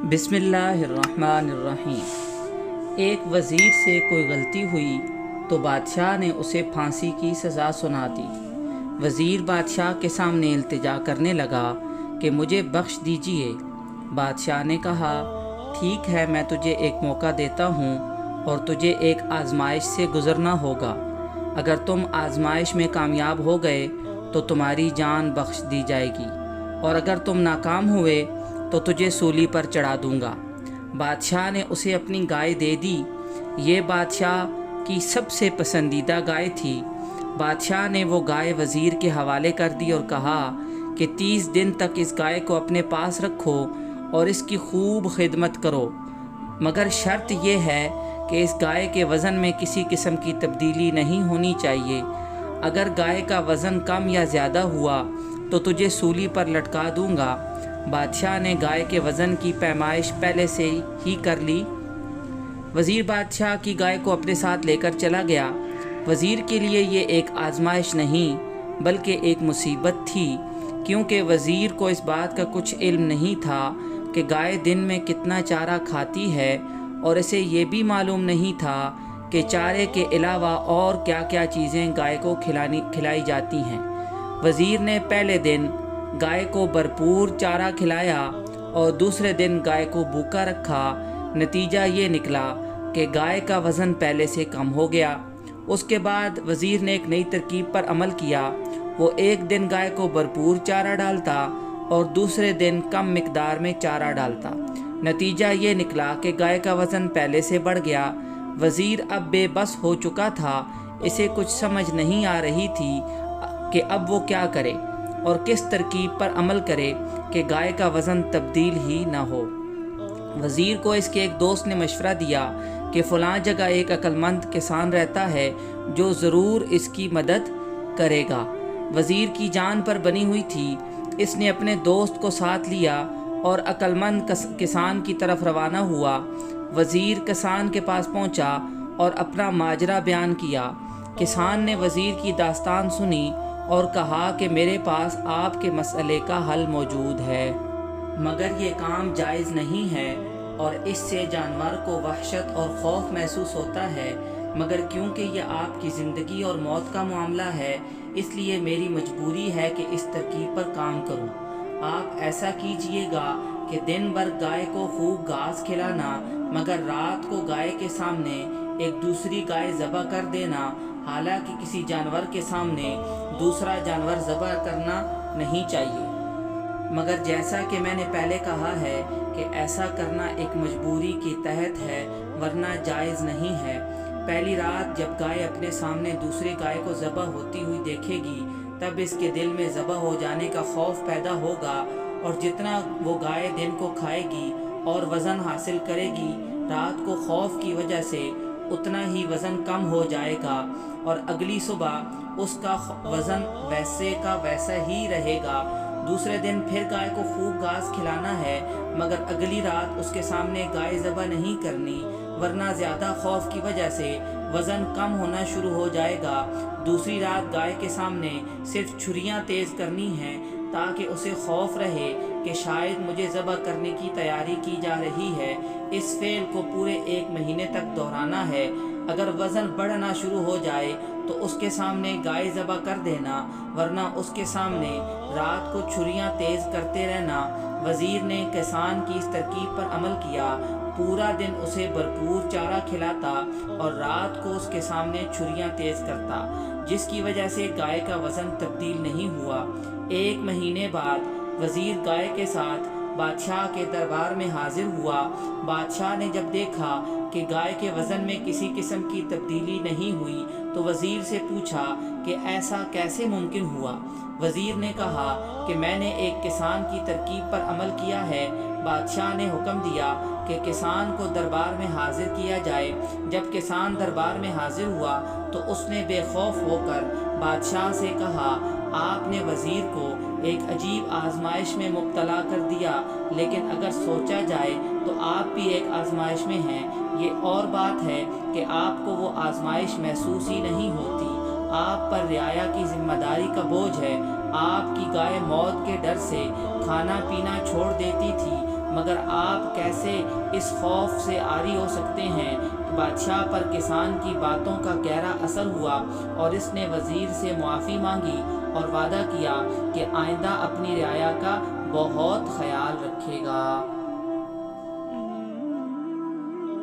بسم اللہ الرحمن الرحیم۔ ایک وزیر سے کوئی غلطی ہوئی تو بادشاہ نے اسے پھانسی کی سزا سنا دی۔ وزیر بادشاہ کے سامنے التجا کرنے لگا کہ مجھے بخش دیجئے۔ بادشاہ نے کہا، ٹھیک ہے، میں تجھے ایک موقع دیتا ہوں اور تجھے ایک آزمائش سے گزرنا ہوگا۔ اگر تم آزمائش میں کامیاب ہو گئے تو تمہاری جان بخش دی جائے گی، اور اگر تم ناکام ہوئے تو تجھے سولی پر چڑھا دوں گا۔ بادشاہ نے اسے اپنی گائے دے دی۔ یہ بادشاہ کی سب سے پسندیدہ گائے تھی۔ بادشاہ نے وہ گائے وزیر کے حوالے کر دی اور کہا کہ 30 دن تک اس گائے کو اپنے پاس رکھو اور اس کی خوب خدمت کرو، مگر شرط یہ ہے کہ اس گائے کے وزن میں کسی قسم کی تبدیلی نہیں ہونی چاہیے۔ اگر گائے کا وزن کم یا زیادہ ہوا تو تجھے سولی پر لٹکا دوں گا۔ بادشاہ نے گائے کے وزن کی پیمائش پہلے سے ہی کر لی۔ وزیر بادشاہ کی گائے کو اپنے ساتھ لے کر چلا گیا۔ وزیر کے لیے یہ ایک آزمائش نہیں بلکہ ایک مصیبت تھی، کیونکہ وزیر کو اس بات کا کچھ علم نہیں تھا کہ گائے دن میں کتنا چارہ کھاتی ہے، اور اسے یہ بھی معلوم نہیں تھا کہ چارے کے علاوہ اور کیا کیا چیزیں گائے کو کھلائی جاتی ہیں۔ وزیر نے پہلے دن گائے کو بھرپور چارہ کھلایا اور دوسرے دن گائے کو بھوکا رکھا۔ نتیجہ یہ نکلا کہ گائے کا وزن پہلے سے کم ہو گیا۔ اس کے بعد وزیر نے ایک نئی ترکیب پر عمل کیا۔ وہ ایک دن گائے کو بھرپور چارہ ڈالتا اور دوسرے دن کم مقدار میں چارہ ڈالتا۔ نتیجہ یہ نکلا کہ گائے کا وزن پہلے سے بڑھ گیا۔ وزیر اب بے بس ہو چکا تھا۔ اسے کچھ سمجھ نہیں آ رہی تھی کہ اب وہ کیا کرے اور کس ترکیب پر عمل کرے کہ گائے کا وزن تبدیل ہی نہ ہو۔ وزیر کو اس کے ایک دوست نے مشورہ دیا کہ فلاں جگہ ایک عقل مند کسان رہتا ہے جو ضرور اس کی مدد کرے گا۔ وزیر کی جان پر بنی ہوئی تھی۔ اس نے اپنے دوست کو ساتھ لیا اور عقل مند کسان کی طرف روانہ ہوا۔ وزیر کسان کے پاس پہنچا اور اپنا ماجرا بیان کیا۔ کسان نے وزیر کی داستان سنی اور کہا کہ میرے پاس آپ کے مسئلے کا حل موجود ہے، مگر یہ کام جائز نہیں ہے اور اس سے جانور کو وحشت اور خوف محسوس ہوتا ہے، مگر کیونکہ یہ آپ کی زندگی اور موت کا معاملہ ہے، اس لیے میری مجبوری ہے کہ اس ترکیب پر کام کروں۔ آپ ایسا کیجئے گا کہ دن بھر گائے کو خوب گھاس کھلانا، مگر رات کو گائے کے سامنے ایک دوسری گائے ذبح کر دینا۔ حالانکہ کسی جانور کے سامنے دوسرا جانور ذبح کرنا نہیں چاہیے، مگر جیسا کہ میں نے پہلے کہا ہے کہ ایسا کرنا ایک مجبوری کے تحت ہے، ورنہ جائز نہیں ہے۔ پہلی رات جب گائے اپنے سامنے دوسری گائے کو ذبح ہوتی ہوئی دیکھے گی، تب اس کے دل میں ذبح ہو جانے کا خوف پیدا ہوگا، اور جتنا وہ گائے دن کو کھائے گی اور وزن حاصل کرے گی، رات کو خوف کی وجہ سے اتنا ہی وزن کم ہو جائے گا، اور اگلی صبح اس کا وزن ویسے کا ویسا ہی رہے گا۔ دوسرے دن پھر گائے کو خوب گھاس کھلانا ہے، مگر اگلی رات اس کے سامنے گائے ذبح نہیں کرنی، ورنہ زیادہ خوف کی وجہ سے وزن کم ہونا شروع ہو جائے گا۔ دوسری رات گائے کے سامنے صرف چھریاں تیز کرنی ہیں، تاکہ اسے خوف رہے کہ شاید مجھے ذبح کرنے کی تیاری کی جا رہی ہے۔ اس فعل کو پورے 1 مہینے تک دہرانا ہے۔ اگر وزن بڑھنا شروع ہو جائے تو اس کے سامنے گائے ذبح کر دینا، ورنہ اس کے سامنے رات کو چھریاں تیز کرتے رہنا۔ وزیر نے کسان کی اس ترکیب پر عمل کیا۔ پورا دن اسے بھرپور چارہ کھلاتا اور رات کو اس کے سامنے چھریاں تیز کرتا، جس کی وجہ سے گائے کا وزن تبدیل نہیں ہوا۔ 1 مہینے بعد وزیر گائے کے ساتھ بادشاہ کے دربار میں حاضر ہوا۔ بادشاہ نے جب دیکھا کہ گائے کے وزن میں کسی قسم کی تبدیلی نہیں ہوئی تو وزیر سے پوچھا کہ ایسا کیسے ممکن ہوا۔ وزیر نے کہا کہ میں نے ایک کسان کی ترکیب پر عمل کیا ہے۔ بادشاہ نے حکم دیا کہ کسان کو دربار میں حاضر کیا جائے۔ جب کسان دربار میں حاضر ہوا تو اس نے بے خوف ہو کر بادشاہ سے کہا، آپ نے وزیر کو ایک عجیب آزمائش میں مبتلا کر دیا، لیکن اگر سوچا جائے تو آپ بھی ایک آزمائش میں ہیں۔ یہ اور بات ہے کہ آپ کو وہ آزمائش محسوس ہی نہیں ہوتی۔ آپ پر رعایا کی ذمہ داری کا بوجھ ہے۔ آپ کی گائے موت کے ڈر سے کھانا پینا چھوڑ دیتی تھی، مگر آپ کیسے اس خوف سے عاری ہو سکتے ہیں؟ بادشاہ پر کسان کی باتوں کا گہرا اثر ہوا اور اس نے وزیر سے معافی مانگی اور وعدہ کیا کہ آئندہ اپنی رعایا کا بہت خیال رکھے گا۔